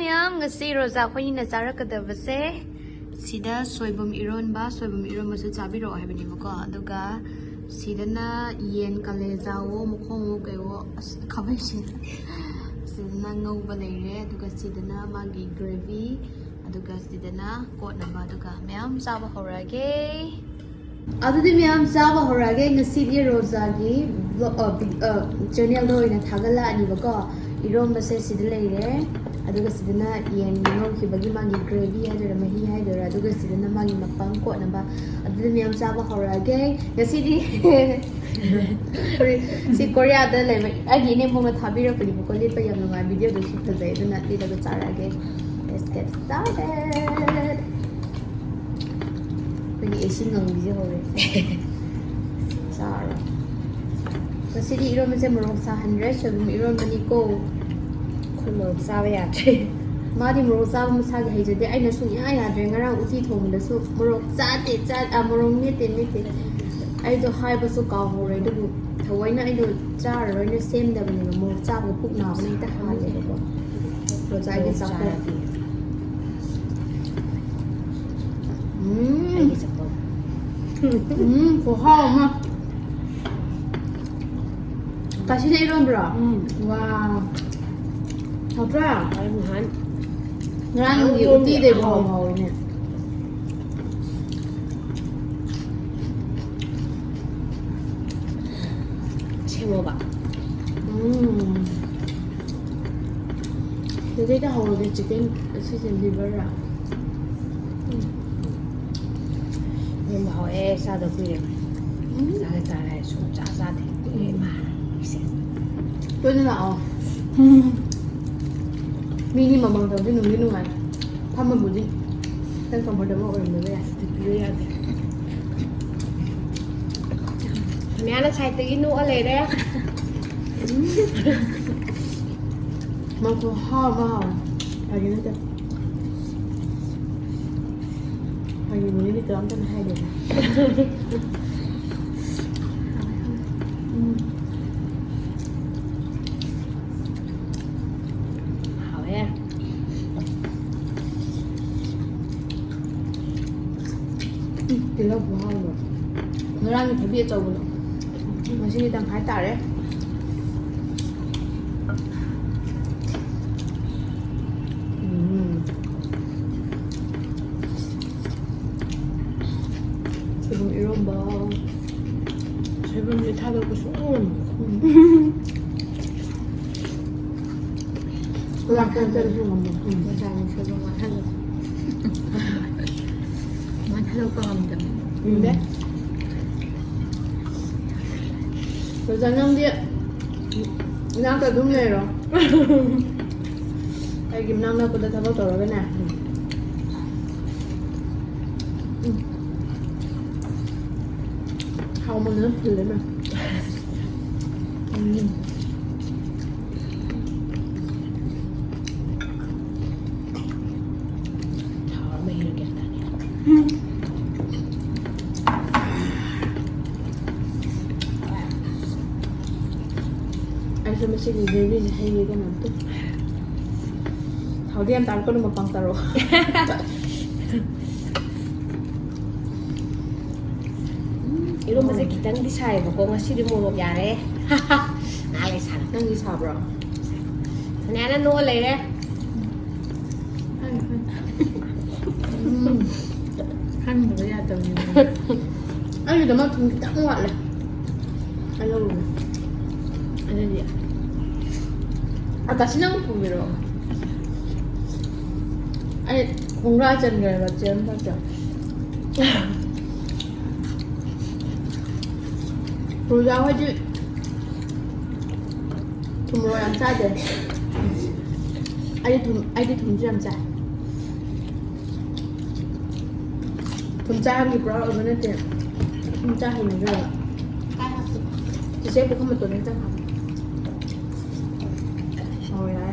miyam ngasi roza khoi na charakadabase sida soibum eronba su chabiro haibnibako aduga sidana yen kaleja wo makhong wo kaiwo khabaisi sidana ngouba leire aduga sidana magi gravy aduga sidana kotnaba aduga miyam chaba horage adudi miyam chaba horage ngasi di roza gi channel do ina thagala anibako eronba se sida leire aduga sidana yen ngau khibagi magi gravy hadara mahi hadara aduga sidana magi mukbang kotnaba adudi miyam chaba horage ngasi di si Korea da le agi ne mo thabira pali ko le pa yam ngai video do shoot thai duna ti da charage let's get started pagi asin ngang video hore chara kasi di iro me se morong sa 100 so iro mani ko khulor sa ba ya tre ma di morong sa mo sa ga hai jade ai na su ya ya dre ngarang uti thong da su morong cha te cha morong mi te ai do hai ba su ka ho re du thawai na ai do cha ro ne sem da bani mo cha ko puk na ba ni ta ha le ko ro cha ge sa ko ai ge sa ko ko ha ma ta shi ne ron bra wow ha bra ai mu han ngang yu ti de bo mo ne 먹어봐.这个好的这个是真的不啦？你们好哎，啥都贵了，啥来说啥的贵嘛，真的哦。mini mà bằng đầu tiên đừng đi luôn này, thăm một buổi đi, đang còn một đống mọi người bây giờ thì ra mẹ nó xài tí nữa lấy đấy mà có ho vào hay gì nữa chứ hay gì muốn đi tắm cho nó hay được hảo em thì lâu quá rồi nó đang thấy bia trầu rồi 맛있게 당 갈다래. 지금 eronba. 지금 다 먹고 싶어. 약간 때려서 먹는. 맞아, 지금 하는. 많이 거 합니다. 근데 rồi giờ nhông điện nhang tới đúng nghề rồi đây kim năng đâu có thể tháo tổ cái này không mà nữa thử đấy mà thảo mày được kìa Saya masih di diri saya juga nanti. Tahu dia antar kau nama pang taro. Itu masih kita nggak bisa ya, kok ngasih di mulut ya deh. Nggak sana. Nggak bisa bro. Ternyata nol lagi deh. Kan boleh ada ni. Ayo dah mak kita muat lah. Halo. Ada dia. Atas nang pumiro. Ay, 공라전 걸 맞지 맞죠? 로자 화주 tumro yang saja. Ada tumjam saja. tumjam ni bro, mana tu? Tumjam ni juga. Saya bukan betul ni tak. Oh ya.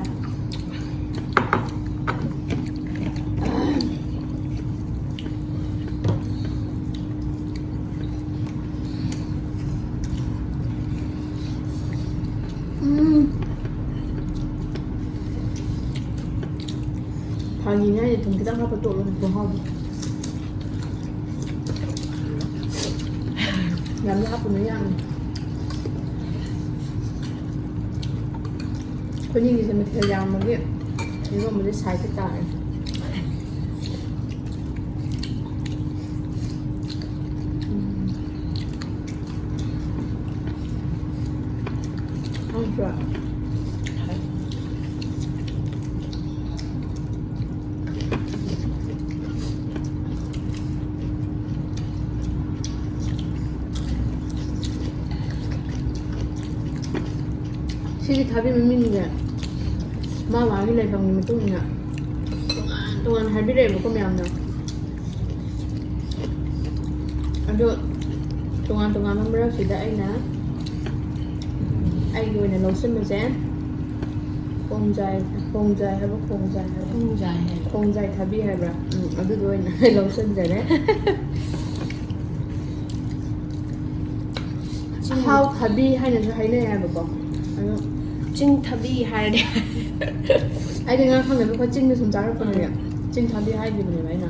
하긴 해 동기장 하고 또 뭐 하고 남자 하고는 양 본인이 좀 되게 양 먹게 이거 뭐지 살겠다 좋아 시기 답이 민민이게 마 와길래 병님이 똥이냐 동안 할비를 먹고 미안나 아주 동안 만들었시다 아이나 ai người này nấu xin mình sẽ không dài hay không không dài thabi hay bra ở cái đôi này nấu xin rồi đấy how thabi hay là hay này bả bò chinh thabi hay đấy ai thì ngang không phải có chinh thì sống trái con này chinh thabi hay gì mình vậy nè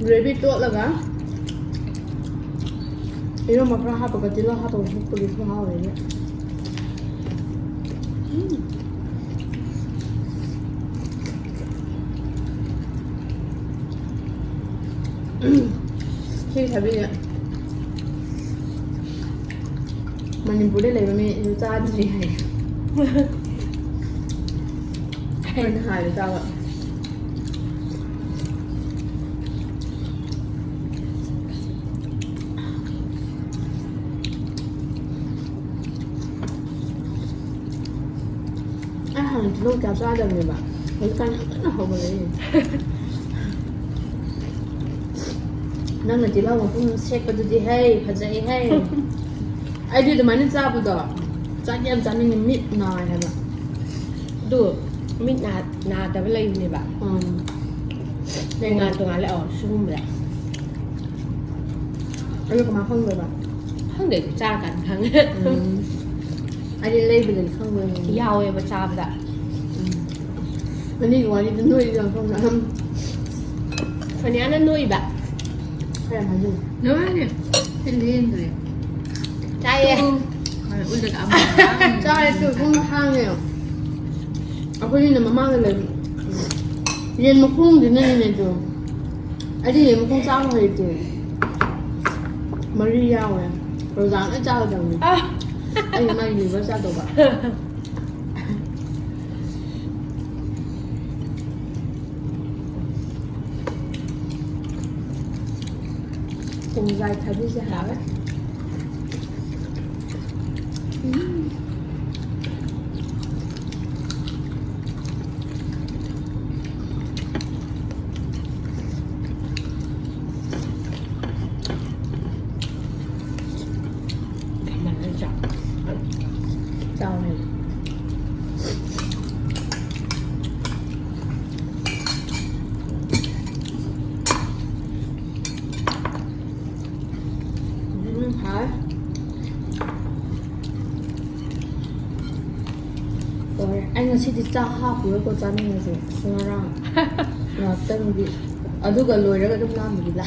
gravy tốt là cả 이런 막 그런 하도 그 딜러 하도 먹고기 좋아하고 이래 khi thà bây giờ mình bữa đây lấy mẹ yêu cha gì hay mình hài được sao ạ 너 가져가자면 봐. 일단 하고는. 나는 지금 좀 색깔도 해, 파자이 해. 아이들도 많이 잡으다. 짜게 짜는 밑 나야 봐. 또 밑 나แต่ว่าเลยนี่แบบในงานตรงนั้นแล้วอ๋อชุ่มเลย 이거 마khong rồi bà. ข้างเด็กจ้ากันครั้ง 아니 레이블은 khong rồi. ยาวเลยมาจ้าแบบ 아니 이거 완전 누이랑 khong là không. วันนี้นั่นนุ่ยแบบ 그래 맞아. 너네 힐링들이 ใจเอง 우리가 안 짜게 좀 향해요. 아버지는 마마는 얘 makhong 되는 애도. 아니 얘 makhong 짜고 해도. 마리아왜? 로장을 짜고 잡네. 아니 나 이거 짜도 봐. cùng dài thấy đi ra hả? Chào này. Hả? Rồi anh là xin cho học với cô cha mình rồi xong ra là tân bị ở đâu gần lùi đó cái đông nam bị là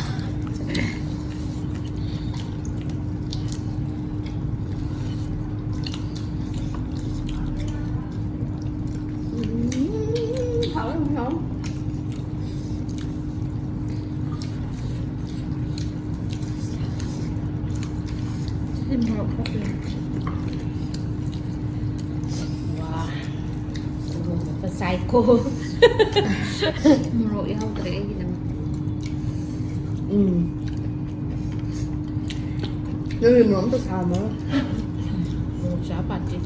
không 힘들어 커피. wow một psycho 뭐로 이하우들의 애기는 여기 뭐 엄청 잘 먹어. một giá bạc chị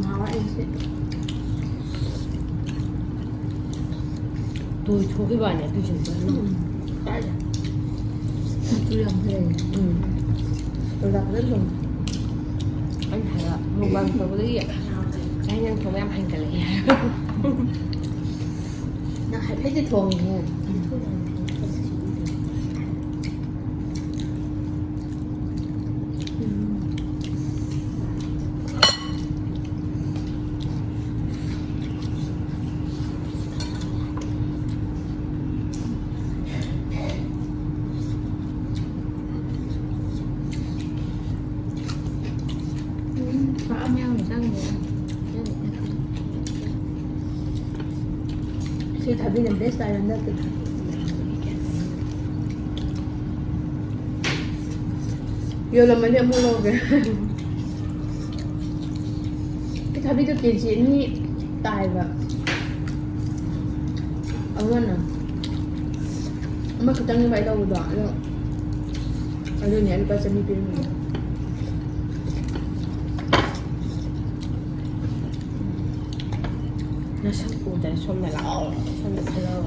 ꯌꯥꯝ ꯍꯥꯎꯋꯦ ꯑꯩꯁꯦ ꯇꯣꯏ ꯊꯣꯛꯈꯤꯕꯅꯦ ꯑꯗꯨꯁꯤꯡꯗꯣ ꯀꯥꯏꯗ ꯃꯆꯨ ꯌꯥꯝ ꯐꯖꯩ ꯇꯣꯏꯗ ꯐꯖꯅ ꯊꯣꯡꯉꯦ ꯑꯩꯅ ꯍꯥꯏꯕ ꯃꯨꯛꯕꯥꯡ ꯇꯧꯕꯗꯒꯤ ꯆꯥꯛ ꯏꯟꯖꯥꯡ ꯊꯣꯡꯕ ꯌꯥꯝ ꯍꯩꯒꯠꯂꯛꯑꯦ ꯍꯥꯏꯕ ꯅꯪ ꯍꯥꯏꯐꯦꯠꯇꯤ ꯊꯣꯡꯉꯤꯍꯦ ꯄꯥꯛꯑꯝ ꯌꯥꯎꯅ ꯆꯪꯗꯦ ꯁꯤ ꯊꯕꯤꯅ ꯕꯦꯁ ꯇꯥꯏ ꯍꯟꯗꯛꯇꯤ ꯌꯣꯜꯂꯝꯃꯗꯤ ꯑꯃꯨꯛ ꯂꯧꯒꯦ ꯁꯤ ꯊꯕꯤꯗꯣ ꯀꯦꯖꯤ 2 ꯇꯥꯏꯕ ꯑꯃꯅ ꯑꯃꯈꯛꯇꯪꯅꯦꯕ ꯑꯩ ꯂꯧꯕꯗꯣ ꯑꯗꯣ ꯑꯗꯨꯅꯦ ꯂꯨꯄꯥ 100 ꯄꯤꯔꯝꯃꯤꯅꯦ ꯅꯁꯛ ꯎꯗ꯭ꯔꯦ ꯁꯣꯝꯗ ꯂꯥꯛꯑꯣ ꯁꯣꯝꯗ ꯊꯣꯛꯂꯛꯑꯣ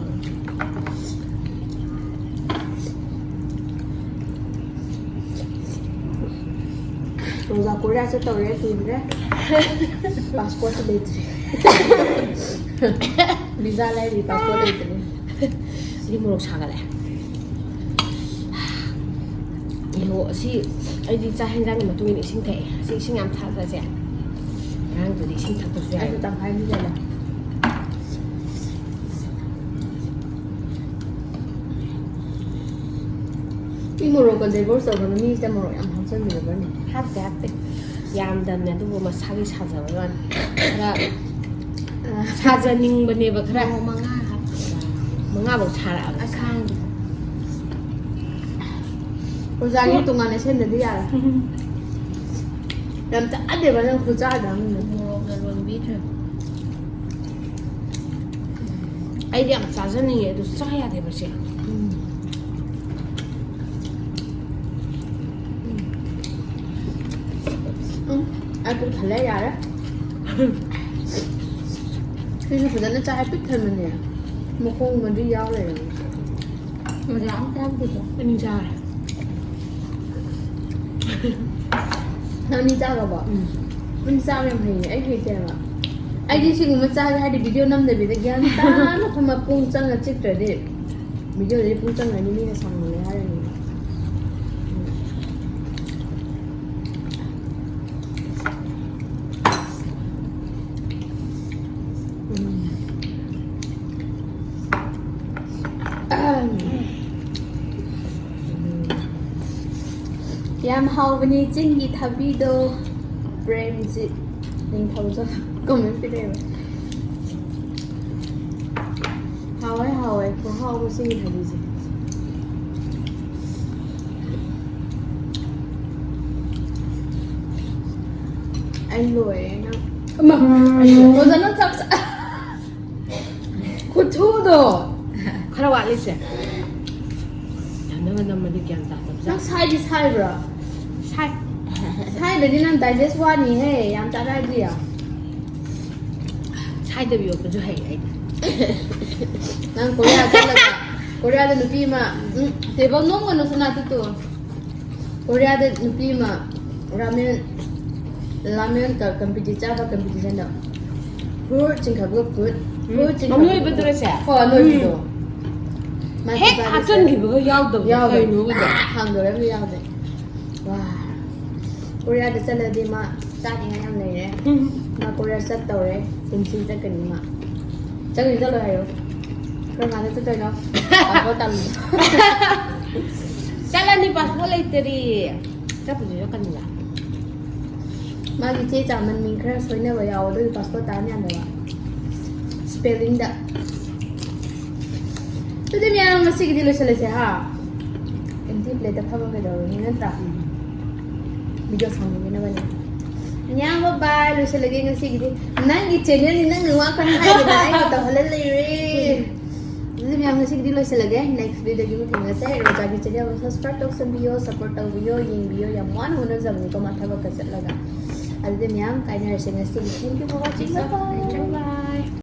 ꯔꯣꯖꯥ ꯀꯣꯔꯤꯌꯥ ꯆꯠꯇꯧꯔꯦ ꯀꯨꯏꯗ꯭ꯔꯦ ꯄꯥꯁꯄꯣꯔꯠꯁꯨ ꯂꯩꯇ꯭ꯔꯤ ꯚꯤꯖꯥ ꯂꯩꯔꯤ ꯄꯥꯁꯄꯣꯔꯠ ꯂꯩꯇ꯭ꯔꯤ ꯁꯤꯗꯤ ꯃꯣꯔꯣꯛ ꯁꯥꯒꯠꯂꯦ ꯏꯍꯣ ꯑꯁꯤ ꯑꯩꯗꯤ ꯆꯥꯛ ꯍꯦꯟꯖꯥꯡꯒꯤ ꯃꯇꯨꯡ ꯏꯟꯅ ꯏꯁꯤꯡ ꯊꯛꯑꯦ ꯑꯁꯤ ꯏꯁꯤꯡ ꯌꯥꯝ ꯊꯛꯑꯒꯁꯦ ꯉꯔꯥꯡꯗꯨꯗꯤ ꯏꯁꯤꯡ ꯊꯛꯄꯁꯨ ꯌꯥꯏ ꯑꯩꯁꯨ ꯇꯪꯈꯥꯏ ꯄꯤꯖꯜꯂꯦ 이 모로가 디보ꯔꯁ ꯇꯧꯕꯅ ꯃꯤꯁꯤꯗ ꯃꯣꯔꯣꯛ ꯌꯥꯝ ꯍꯥꯞꯆꯤꯟꯕꯤꯔꯕꯅꯤ ꯍꯥꯞꯇꯦ ꯍꯥꯞꯇꯦ ꯌꯥꯝꯗꯕꯅꯦ ꯑꯗꯨꯕꯨ ꯃꯁꯥꯒꯤ ꯁꯥꯖꯕ ꯋꯥꯅꯤ ꯈꯔ ꯁꯥꯖꯅꯤꯡꯕꯅꯦꯕ ꯈꯔ ꯃꯣꯔꯣꯛ 5 ꯍꯥꯞꯄ 5ꯐꯧ ꯁꯥꯔꯛꯑꯕ ꯑꯁꯥꯡꯕ ꯑꯣꯖꯥꯒꯤ ꯇꯣꯉꯥꯟꯅ ꯁꯦꯝꯗꯗꯤ ꯌꯥꯔꯦ ꯌꯥꯝ ꯆꯥꯗꯦꯕ ꯅꯪ ꯈꯨꯆꯥꯗ ꯑꯃꯅ ꯃꯣꯔꯣꯛꯅ ꯂꯣꯟꯕꯤꯗ꯭ꯔꯦ ꯑꯩꯗꯤ ꯌꯥꯝ ꯆꯥꯖꯅꯤꯡꯉꯦ ꯑꯗꯨ ꯆꯥ ꯌꯥꯗꯦꯕ ꯁꯦ ꯑꯩ ꯄꯨꯛ ꯊꯜꯂꯦ ꯌꯥꯔꯦ ꯁꯤꯁꯨ ꯐꯖꯅ ꯆꯥꯏ ꯄꯤꯛ ꯊꯟꯕꯅꯦ ꯃꯈꯣꯡ ꯃꯔꯤ ꯌꯥꯎ ꯂꯩꯔꯝꯃꯦ ꯃꯣꯔꯣꯛ ꯌꯥꯝ ꯆꯥꯕꯗꯣ ꯑꯅꯤ ꯆꯥꯔꯦ ꯅꯪ ꯑꯅꯤ ꯆꯥꯈ꯭ꯔꯕꯣ ꯃꯤꯅ ꯆꯥꯕ ꯌꯥꯝ ꯍꯩꯌꯦ ꯑꯩ ꯍꯩꯇꯦꯕ ꯑꯩꯗꯤ ꯁꯤꯒꯨꯝꯕ ꯆꯥꯒꯦ ꯍꯥꯏꯔꯗꯤ ꯚꯤꯗꯤꯑꯣ ꯅꯝꯗꯕꯤꯗ ꯒ꯭ꯌꯥꯟ ꯇꯥꯅ ꯐꯝꯃ ꯄꯨꯡ ꯆꯪꯉ ꯆꯤꯛꯇ꯭ꯔꯗꯤ ꯚꯤꯗꯤꯑꯣꯗꯗꯤ ꯄꯨꯡ ꯆꯪꯉꯅꯤ ꯃꯤꯅ ꯁꯥꯡꯍꯜꯂꯦ ꯍꯥꯏꯔꯅꯤ ꯌꯥꯝ ꯍꯥꯎꯕꯅꯤ ꯆꯤꯡꯒꯤ ꯊꯕꯤꯗꯣ ꯄ꯭ꯔꯦꯝꯖꯤꯠ ꯅꯤꯡꯊꯧꯖ ꯀꯣꯃꯦꯟ ꯄꯤꯔꯛꯑꯦꯕ ꯍꯥꯎꯋꯦ ꯍꯥꯎꯋꯦ ꯈꯨꯍꯥꯎꯕ ꯆꯤꯡꯒꯤ ꯊꯕꯤꯁꯦ ꯑꯩ ꯂꯣꯏꯔꯦ ꯅꯪ ꯑꯣꯖꯥ ꯅꯪ ꯆꯥꯛ ꯈꯨꯊꯨꯗꯣ ꯈꯔ ꯋꯥꯠꯂꯤꯁꯦ ꯊꯟꯅꯕ ꯅꯝꯃꯗꯤ ꯒ꯭ꯌꯥꯟ ꯇꯥꯗꯕꯖꯥꯠ ꯅꯪ ꯁꯥꯏꯗꯤ ꯁꯥꯏꯕ꯭ꯔꯣ ꯁꯥꯏ ꯁꯥꯏꯗꯗꯤ ꯅꯪ ꯗꯥꯏꯖꯦꯁ ꯋꯥꯅꯤꯍꯦ ꯌꯥꯝ ꯆꯥꯔꯛꯑꯗꯤ ꯁꯥꯏꯗꯕꯤ ꯌꯣꯠꯄꯁꯨ ꯍꯩ ꯑꯩꯗꯤ ꯅꯪ ꯀꯣꯔꯤꯌꯥ ꯆꯠꯂꯒ ꯀꯣꯔꯤꯌꯥꯗ ꯅꯨꯄꯤ ꯑꯃ ꯇꯦꯕꯜ ꯅꯣꯡꯒꯅꯨ ꯁꯅꯥꯇꯨꯇꯨ ꯀꯣꯔꯤꯌꯥꯗ ꯅꯨꯄꯤ ꯑꯃ 라면 ꯀꯝꯄꯤꯇꯤꯁꯟꯗ ꯐ꯭ꯔꯨꯠ ꯆꯤꯡꯈꯠꯄꯒ ꯐ꯭ꯔꯨꯠ ꯅꯣꯏꯕꯗꯨꯔꯁꯦ ꯍꯣꯏ ꯅꯣꯏꯕꯗꯣ ꯍꯦꯛ ꯍꯥꯞꯆꯟꯈꯤꯕꯒ ꯌꯥꯎꯗꯕꯗꯣ ꯀꯩꯅꯣꯕꯗꯣ ꯍꯥꯡꯗꯣꯔꯦ ꯑꯝꯇ ꯌꯥꯎꯗꯦ ꯋꯥ ꯀꯣꯔꯤꯌꯥꯗ ꯆꯠꯂꯗꯤ ꯃꯥ ꯆꯥꯅꯤꯡꯉꯥꯏ ꯌꯥꯝ ꯂꯩꯔꯦ ꯃꯥ ꯀꯣꯔꯤꯌꯥ ꯆꯠꯇꯧꯔꯦ ꯀꯨꯝꯁꯤ ꯆꯠꯀꯅꯤ ꯃꯥ ꯆꯠꯀꯅꯤ ꯆꯠꯂꯣꯏ ꯍꯥꯏꯌꯣ ꯀꯔꯝ ꯀꯥꯟꯗ ꯆꯠꯇꯣꯏꯅꯣ ꯄꯥꯁꯄꯣꯔꯠ ꯇꯥꯟꯕ ꯆꯠꯂꯅꯤ ꯄꯥꯁꯄꯣꯔꯠ ꯂꯩꯇꯔꯤ ꯆꯠꯄꯁꯨ ꯆꯠꯀꯅꯤꯕ ꯃꯥꯒꯤ ꯆꯦ ꯆꯥꯡ ꯃꯃꯤꯡ ꯈꯔ ꯁꯣꯏꯅꯕ ꯌꯥꯎꯋ ꯑꯗꯨꯒꯤ ꯄꯥꯁꯄꯣꯔꯠ ꯇꯥꯟ ꯌꯥꯗꯕ ꯁ꯭ꯄꯦꯂꯤꯡꯗ ꯑꯗꯨꯗꯤ ꯃꯌꯥꯝ ꯉꯁꯤꯒꯤꯗꯤ ꯂꯣꯏꯁꯤꯜꯂꯁꯦ ꯍꯥ ꯑꯦꯝꯇꯤ ꯄ꯭ꯂꯦꯠꯇ ꯐꯕ ꯀꯩꯗꯧꯔꯅꯤ ꯅꯠꯇ꯭ꯔꯥ ꯚꯤꯗꯤꯑꯣ ꯁꯥꯡꯅꯤꯡꯅꯕꯅꯦ ꯌꯥꯝꯕ ꯕꯥꯏ ꯂꯣꯏꯁꯤꯜꯂꯒꯦ ꯉꯁꯤꯒꯤꯗꯤ ꯅꯪꯒꯤ ꯆꯦꯅꯦꯜꯅꯤ ꯅꯪꯅ ꯋꯥꯈꯜ ꯍꯥꯏꯕꯗ ꯑꯩꯅ ꯇꯧꯍꯜꯂ ꯂꯩꯔꯦ ꯑꯗꯨꯗꯤ ꯃꯌꯥꯝ ꯉꯁꯤꯒꯤꯗꯤ ꯂꯣꯏꯁꯤꯜꯂꯒꯦ ꯅꯦꯛꯁ ꯚꯤꯗꯤꯑꯣꯗꯒꯤ ꯑꯃꯨꯛ ꯊꯦꯡꯅꯁꯦ ꯔꯣꯖꯥꯒꯤ ꯆꯦꯅꯦꯜ ꯁꯕꯁꯀ꯭ꯔꯥꯏꯕ ꯇꯧꯁꯟꯕꯤꯌꯣ ꯁꯞꯄꯣꯔꯠ ꯇꯧꯕꯤꯌꯣ ꯌꯦꯡꯕꯤꯌꯣ ꯌꯥꯝ ꯋꯥꯅ ꯍꯣꯠꯅꯖꯕꯅꯤꯀꯣ ꯃꯥ ꯊꯕꯛꯀ ꯆꯠꯂꯒ ꯑꯗꯨꯗꯤ ꯃꯌꯥꯝ ꯀꯥꯏꯅꯔꯁꯦ ꯉꯁꯤꯒꯤ. Thank you for watching. Bye bye.